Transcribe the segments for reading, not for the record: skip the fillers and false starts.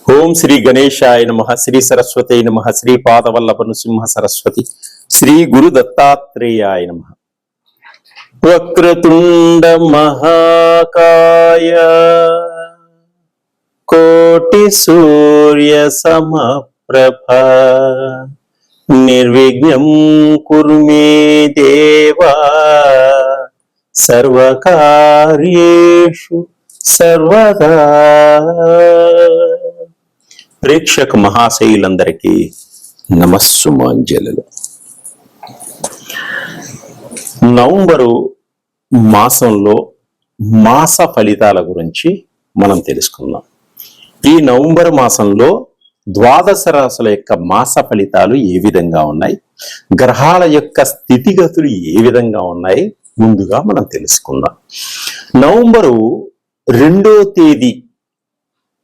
ఓం శ్రీ గణేశాయ నమః, శ్రీ సరస్వతి నమః, శ్రీ పాదవల్లభ నృసింహ సరస్వతి, శ్రీ గురు దత్తాత్రేయాయ నమః. వక్రతుండ మహాకాయ కోటి సూర్య సమప్రభ నిర్విఘ్నం కురు మే దేవా సర్వకార్యేషు సర్వదా. ప్రేక్షక మహాశయులందరికీ నమస్సుమాంజలు. నవంబరు మాసంలో మాస ఫలితాల గురించి మనం తెలుసుకుందాం. ఈ నవంబర్ మాసంలో ద్వాదశ రాశుల యొక్క మాస ఫలితాలు ఏ విధంగా ఉన్నాయి, గ్రహాల యొక్క స్థితిగతులు ఏ విధంగా ఉన్నాయి ముందుగా మనం తెలుసుకుందాం. నవంబరు 2వ తేదీ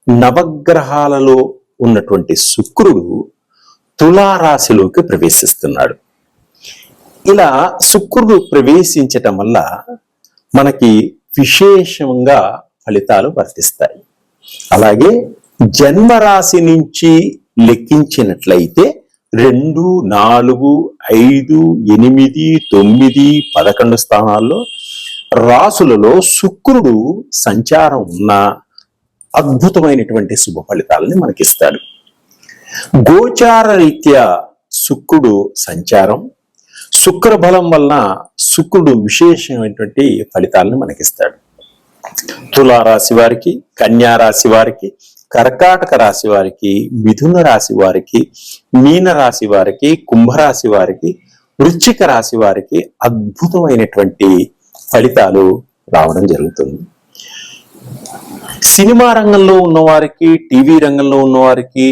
నవగ్రహాలలో ఉన్నటువంటి శుక్రుడు తులారాశిలోకి ప్రవేశిస్తున్నాడు. ఇలా శుక్రుడు ప్రవేశించటం వల్ల మనకి విశేషంగా ఫలితాలు వర్తిస్తాయి. అలాగే జన్మరాశి నుంచి లెక్కించినట్లయితే 2, 4, 5, 8, 9, 11 స్థానాల్లో రాసులలో శుక్రుడు సంచారం ఉన్న అద్భుతమైనటువంటి శుభ ఫలితాలని మనకిస్తాడు. గోచార రీత్యా శుక్రుడు సంచారం, శుక్ర బలం వలన శుక్రుడు విశేషమైనటువంటి ఫలితాలను మనకిస్తాడు. తులారాశి వారికి, కన్యా రాశి వారికి, కర్కాటక రాశి వారికి, మిథున రాశి వారికి, మీన రాశి వారికి, కుంభరాశి వారికి, వృశ్చిక రాశి వారికి అద్భుతమైనటువంటి ఫలితాలు రావడం జరుగుతుంది. సినిమా రంగంలో ఉన్నవారికి, టీవీ రంగంలో ఉన్నవారికి,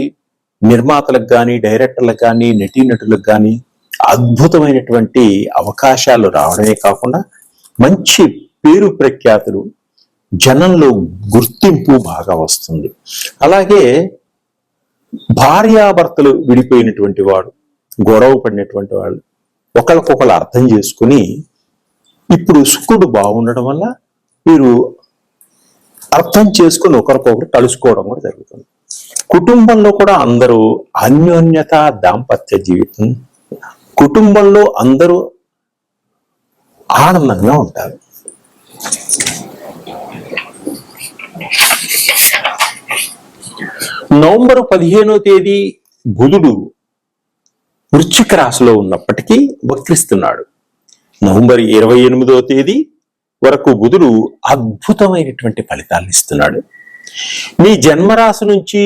నిర్మాతలకు కానీ, డైరెక్టర్లకు కానీ, నటీనటులకు కానీ అద్భుతమైనటువంటి అవకాశాలు రావడమే కాకుండా మంచి పేరు ప్రఖ్యాతులు, జనంలో గుర్తింపు బాగా వస్తుంది. అలాగే భార్యాభర్తలు విడిపోయినటువంటి వాడు, గొడవ పడినటువంటి వాళ్ళు ఒకరికొకరు అర్థం చేసుకుని ఇప్పుడు శుక్రుడు బాగుండడం వల్ల వీరు అర్థం చేసుకుని ఒకరికొకరు కలుసుకోవడం కూడా జరుగుతుంది. కుటుంబంలో కూడా అందరూ అన్యోన్యత, దాంపత్య జీవితం, కుటుంబంలో అందరూ ఆనందంగా ఉంటారు. నవంబర్ 15వ తేదీ బుధుడు వృశ్చిక రాశిలో ఉన్నప్పటికీ వక్రిస్తున్నాడు. నవంబర్ 28వ తేదీ వరకు బుధుడు అద్భుతమైనటువంటి ఫలితాలను ఇస్తున్నాడు. మీ జన్మరాశి నుంచి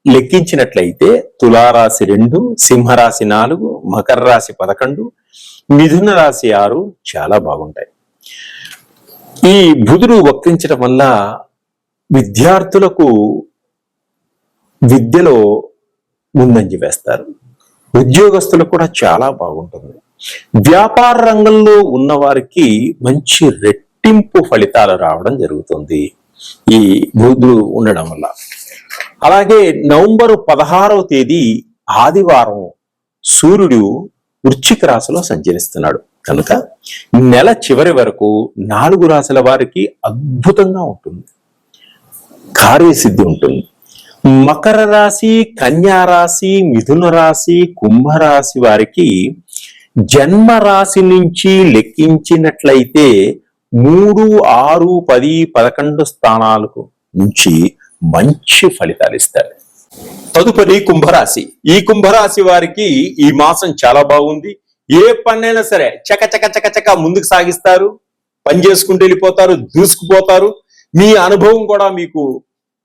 లెక్కించినట్లయితే తులారాశి 2, సింహరాశి 4, మకర రాశి 11, మిథున రాశి 6 చాలా బాగుంటాయి. ఈ బుధుడు వక్రించడం వల్ల విద్యార్థులకు విద్యలో ముందంజ వేస్తారు. ఉద్యోగస్తులకు కూడా చాలా బాగుంటుంది. వ్యాపార రంగంలో ఉన్న వారికి మంచి రెట్టింపు ఫలితాలు రావడం జరుగుతుంది ఈ బుధుడు ఉండడం వల్ల. అలాగే నవంబర్ 16వ తేదీ ఆదివారం సూర్యుడు వృశ్చిక రాశిలో సంచరిస్తున్నాడు కనుక నెల చివరి వరకు 4 రాశుల వారికి అద్భుతంగా ఉంటుంది, కార్యసిద్ధి ఉంటుంది. మకర రాశి, కన్యా రాశి, మిథున రాశి, కుంభరాశి వారికి జన్మ రాశి నుంచి లెక్కించినట్లయితే 3, 6, 10, 11 స్థానాలకు నుంచి మంచి ఫలితాలు ఇస్తారు. తదుపరి కుంభరాశి. ఈ కుంభరాశి వారికి ఈ మాసం చాలా బాగుంది. ఏ పనైనా సరే చక చక చక చక ముందుకు సాగిస్తారు, పని చేసుకుంటూ వెళ్ళిపోతారు, దూసుకుపోతారు. మీ అనుభవం కూడా మీకు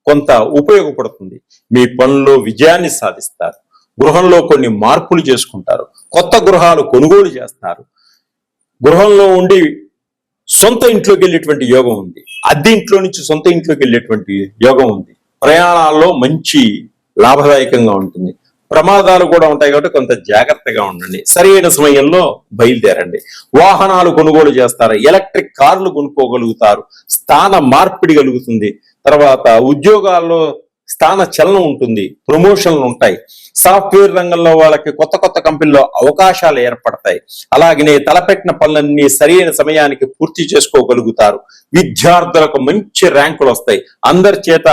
కొంత ఉపయోగపడుతుంది. మీ పనుల్లో విజయాన్ని సాధిస్తారు. గృహంలో కొన్ని మార్పులు చేసుకుంటారు, కొత్త గృహాలు కొనుగోలు చేస్తారు. గృహంలో ఉండి సొంత ఇంట్లోకి వెళ్ళేటువంటి యోగం ఉంది, అద్దె ఇంట్లో నుంచి సొంత ఇంట్లోకి వెళ్ళేటువంటి యోగం ఉంది. ప్రయాణాల్లో మంచి లాభదాయకంగా ఉంటుంది. ప్రమాదాలు కూడా ఉంటాయి కాబట్టి కొంత జాగ్రత్తగా ఉండండి. సరైన సమయంలో బయలుదేరండి. వాహనాలు కొనుగోలు చేస్తారు, ఎలక్ట్రిక్ కార్లు కొనుక్కోగలుగుతారు, స్థాన మార్పిడి కలుగుతుంది. తర్వాత ఉద్యోగాల్లో స్థాన చలనం ఉంటుంది, ప్రమోషన్లు ఉంటాయి. సాఫ్ట్వేర్ రంగంలో వాళ్ళకి కొత్త కొత్త కంపెనీలో అవకాశాలు ఏర్పడతాయి. అలాగనే తలపెట్టిన పనులన్నీ సరైన సమయానికి పూర్తి చేసుకోగలుగుతారు. విద్యార్థులకు మంచి ర్యాంకులు వస్తాయి, అందరి చేత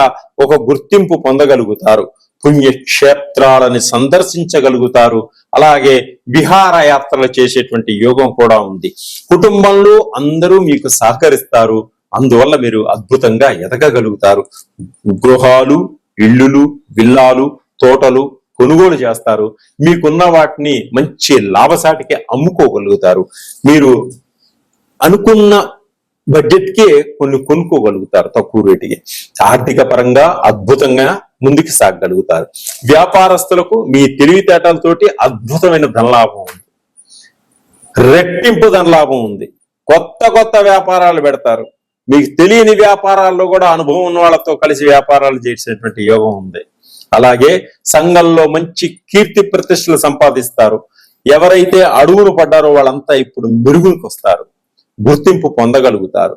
ఒక గుర్తింపు పొందగలుగుతారు. పుణ్యక్షేత్రాలని సందర్శించగలుగుతారు. అలాగే విహారయాత్రలు చేసేటువంటి యోగం కూడా ఉంది. కుటుంబంలో అందరూ మీకు సహకరిస్తారు, అందువల్ల మీరు అద్భుతంగా ఎదగగలుగుతారు. గృహాలు, ఇళ్ళులు, విల్లాలు, తోటలు కొనుగోలు చేస్తారు. మీకున్న వాటిని మంచి లాభసాటికి అమ్ముకోగలుగుతారు. మీరు అనుకున్న బడ్జెట్ కే కొన్ని కొనుక్కోగలుగుతారు తక్కువ రేటుకి. ఆర్థిక పరంగా అద్భుతంగా ముందుకు సాగగలుగుతారు. వ్యాపారస్తులకు మీ తెలివితేటలతోటి అద్భుతమైన ధనలాభం ఉంది, రెట్టింపు ధనలాభం ఉంది. కొత్త కొత్త వ్యాపారాలు పెడతారు. మీకు తెలియని వ్యాపారాల్లో కూడా అనుభవం ఉన్న వాళ్ళతో కలిసి వ్యాపారాలు చేసేటువంటి యోగం ఉంది. అలాగే సంఘంలో మంచి కీర్తి ప్రతిష్టలు సంపాదిస్తారు. ఎవరైతే అడుగులు పడ్డారో వాళ్ళంతా ఇప్పుడు మెరుగులకు వస్తారు, గుర్తింపు పొందగలుగుతారు.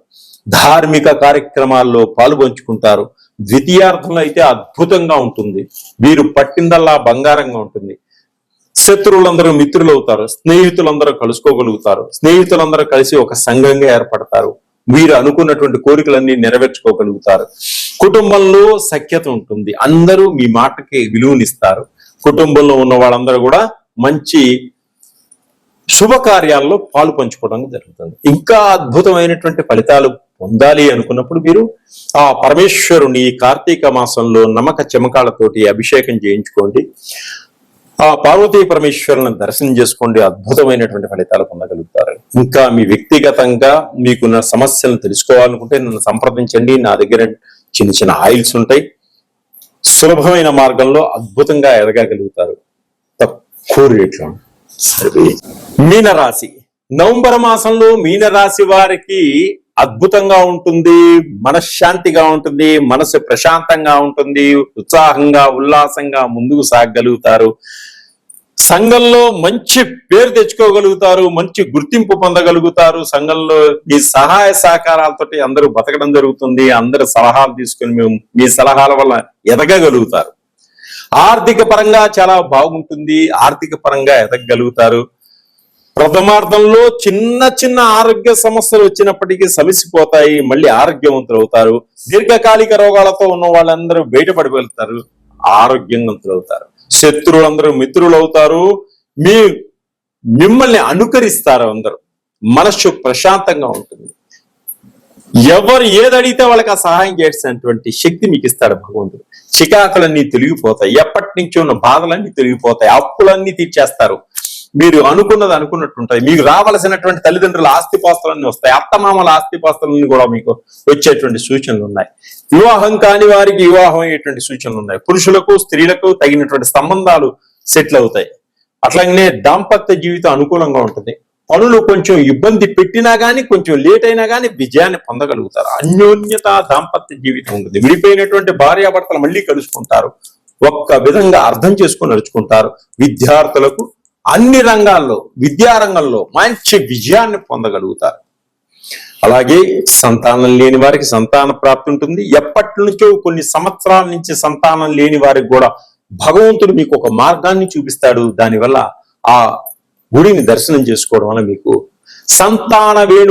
ధార్మిక కార్యక్రమాల్లో పాల్పంచుకుంటారు. ద్వితీయార్థంలో అయితే అద్భుతంగా ఉంటుంది. వీరు పట్టిందల్లా బంగారంగా ఉంటుంది. శత్రువులందరూ మిత్రులు అవుతారు, స్నేహితులందరూ కలుసుకోగలుగుతారు. స్నేహితులందరూ కలిసి ఒక సంఘంగా ఏర్పడతారు. వీరు అనుకున్నటువంటి కోరికలన్నీ నెరవేర్చుకోగలుగుతారు. కుటుంబంలో సఖ్యత ఉంటుంది, అందరూ మీ మాటకి విలువనిస్తారు. కుటుంబంలో ఉన్న వాళ్ళందరూ కూడా మంచి శుభకార్యాల్లో పాలు పంచుకోవడం జరుగుతుంది. ఇంకా అద్భుతమైనటువంటి ఫలితాలు పొందాలి అనుకున్నప్పుడు మీరు ఆ పరమేశ్వరుని కార్తీక మాసంలో నమ్మక చెమకాలతోటి అభిషేకం చేయించుకోండి. ఆ పార్వతీ పరమేశ్వరులను దర్శనం చేసుకోండి, అద్భుతమైనటువంటి ఫలితాలు పొందగలుగుతారు. ఇంకా మీ వ్యక్తిగతంగా మీకున్న సమస్యలను తెలుసుకోవాలనుకుంటే నన్ను సంప్రదించండి. నా దగ్గర చిన్న చిన్న ఆయిల్స్ ఉంటాయి. సులభమైన మార్గంలో అద్భుతంగా ఎదగగలుగుతారు తక్కువ రేట్లో. సరే, మీనరాశి. నవంబర్ మాసంలో మీనరాశి వారికి అద్భుతంగా ఉంటుంది, మనశ్శాంతిగా ఉంటుంది, మనసు ప్రశాంతంగా ఉంటుంది, ఉత్సాహంగా ఉల్లాసంగా ముందుకు సాగగలుగుతారు. సంఘంలో మంచి పేరు తెచ్చుకోగలుగుతారు, మంచి గుర్తింపు పొందగలుగుతారు. సంఘంలో మీ సహాయ సహకారాలతోటి అందరూ బతకడం జరుగుతుంది. అందరు సలహాలు తీసుకుని మేము మీ సలహాల వల్ల ఎదగగలుగుతారు. ఆర్థిక పరంగా చాలా బాగుంటుంది, ఆర్థిక పరంగా ఎదగగలుగుతారు. ప్రథమార్థంలో చిన్న చిన్న ఆరోగ్య సమస్యలు వచ్చినప్పటికీ సమసిపోతాయి, మళ్ళీ ఆరోగ్యవంతులు అవుతారు. దీర్ఘకాలిక రోగాలతో ఉన్న వాళ్ళందరూ బయటపడగలుగుతారు, ఆరోగ్యవంతులు అవుతారు. శత్రువులందరూ మిత్రులు అవుతారు, మిమ్మల్ని అనుకరిస్తారు. అందరూ మనస్సు ప్రశాంతంగా ఉంటుంది. ఎవరు ఏది అడిగితే వాళ్ళకి ఆ సహాయం చేసేటువంటి శక్తి మీకు ఇస్తాడు భగవంతుడు. చికాకులన్నీ తొలగిపోతాయి, ఎప్పటి నుంచి ఉన్న బాధలన్నీ తొలగిపోతాయి, అప్పులన్నీ తీర్చేస్తారు. మీరు అనుకున్నది అనుకున్నట్టుంటాయి. మీకు రావాల్సినటువంటి తల్లిదండ్రుల ఆస్తిపాస్తులన్నీ వస్తాయి, అత్తమామల ఆస్తిపాస్తులన్నీ కూడా మీకు వచ్చేటువంటి సూచనలు ఉన్నాయి. వివాహం కాని వారికి వివాహం అయ్యేటువంటి సూచనలు ఉన్నాయి. పురుషులకు స్త్రీలకు తగినటువంటి సంబంధాలు సెటిల్ అవుతాయి. అట్లాగనే దాంపత్య జీవితం అనుకూలంగా ఉంటుంది. పనులు కొంచెం ఇబ్బంది పెట్టినా గానీ, కొంచెం లేట్ అయినా గానీ విజయాన్ని పొందగలుగుతారు. అన్యోన్యత దాంపత్య జీవితం ఉంటుంది. విడిపోయినటువంటి భార్యాభర్తలు మళ్ళీ కలుసుకుంటారు, ఒక్క విధంగా అర్థం చేసుకుని నడుచుకుంటారు. విద్యార్థులకు అన్ని రంగాల్లో, విద్యారంగంలో మంచి విజయాన్ని పొందగలుగుతారు. అలాగే సంతానం లేని వారికి సంతాన ప్రాప్తి ఉంటుంది. ఎప్పటి నుంచో కొన్ని సంవత్సరాల నుంచి సంతానం లేని వారికి కూడా భగవంతుడు మీకు ఒక మార్గాన్ని చూపిస్తాడు. దానివల్ల ఆ గుడిని దర్శనం చేసుకోవడం వల్ల మీకు సంతాన వేణు